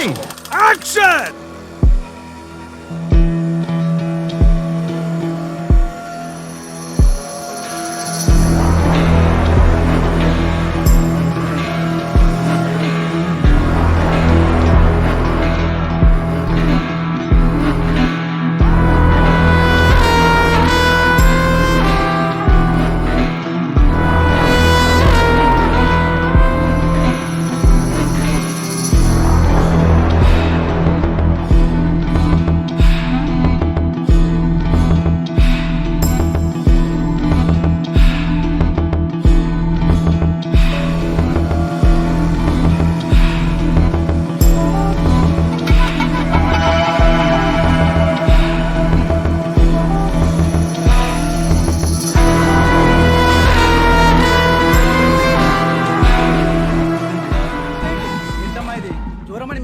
Rolling action.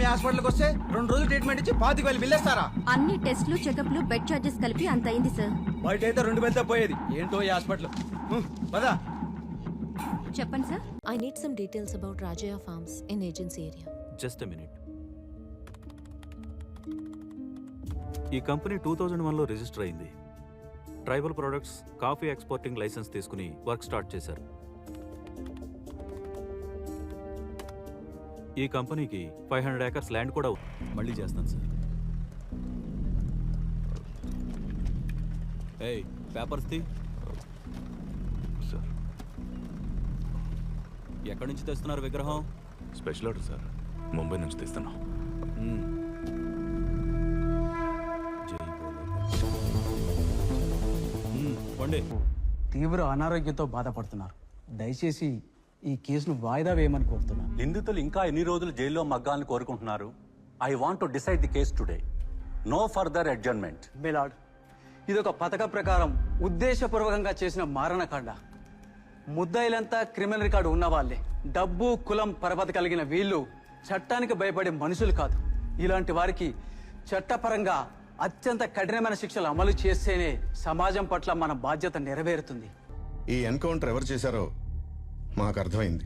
హాస్పిటల్కి వస్తే 2 రోజులు ట్రీట్మెంట్ ఇచ్చి 25,000 బిల్లేస్తారా? అన్ని టెస్టులు చెకప్లు బెడ్ చార్జెస్ కలిపి అంత అయింది సార్. బయట అయితే 2,000తో పోయేది. ఏంటో ఈ హాస్పిటల్. పదా చెప్పండి sir. I need some details about Rajaya Farms in agency area. Just a minute. ఈ కంపెనీ 2001లో రిజిస్టర్ అయింది. Tribal products coffee exporting license తీసుకుని వర్క్ స్టార్ట్ చేశారు. ఈ కంపెనీకి 500 acres ల్యాండ్ కూడా మళ్ళీ చేస్తాను సార్. ఏయ్ పేపర్స్ తీ. సార్ ఎక్కడి నుంచి తెస్తున్నారు విగ్రహం? స్పెషల్ ఆర్డర్ సార్, ముంబై నుంచి తెస్తున్నాం. పండి. తీవ్ర అనారోగ్యంతో బాధపడుతున్నారు. దయచేసి ఈ కేసును వాయిదా వేయమని కోరుతున్నాను. నిందితులు ఇంకా ఎన్ని రోజులు జైల్లో మగ్గాలని కోరుకుంటున్నారు? I want to decide the case today. No further adjournment. Milord, ఇదొక పథక ప్రకారం ఉద్దేశపూర్వకంగా చేసిన మారణకాండ. ముద్దాయిలంతా క్రిమినల్ రికార్డు ఉన్న వాళ్ళే. డబ్బు కులం పరపతి కలిగిన వీళ్ళు చట్టానికి భయపడే మనుషులు కాదు. ఇలాంటి వారికి చట్టపరంగా అత్యంత కఠినమైన శిక్షలు అమలు చేస్తేనే సమాజం పట్ల మన బాధ్యత నెరవేరుతుంది. ఈ ఎన్కౌంటర్ ఎవరు చేశారో మాకు అర్థమైంది.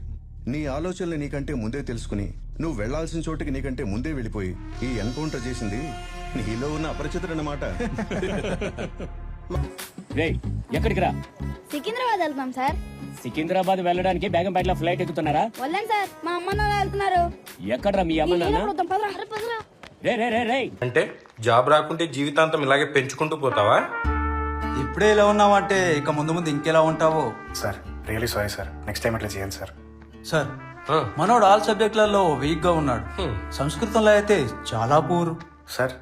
నీ ఆలోచనలు నీకంటే ముందే తెలుసుకుని నువ్వు వెళ్లాల్సిన చోటుకి నీకంటే ముందే వెళ్ళిపోయి ఈ ఎన్కౌంటర్ చేసింది నీలో ఉన్న అపరిచితుడన్నమాట. ఎక్కడికి రా? సికింద్రాబాద్ వెళ్తాం సార్. సికింద్రాబాద్ వెళ్ళడానికి బేగంపేటలో ఫ్లైట్ ఎక్కుతున్నారా? వెళ్ళండి సార్, మా అమ్మ నాన్న వెళ్తున్నారు. ఎక్కడరా మీ అమ్మ నాన్న? అంటే జాబ్ రాకుంటే జీవితాంతం ఇలాగే పెంచుకుంటూ పోతావా? ఇప్పుడే ఇలా ఉన్నావంటే ఇక ముందు ముందు ఇంకెలా ఉంటావో. Sir really sorry sir, next time అట్లా చేయండి సార్. సార్ మనోడు ఆల్ సబ్జెక్టులలో వీక్ గా ఉన్నాడు. సంస్కృతంలో అయితే చాలా పూర్. సార్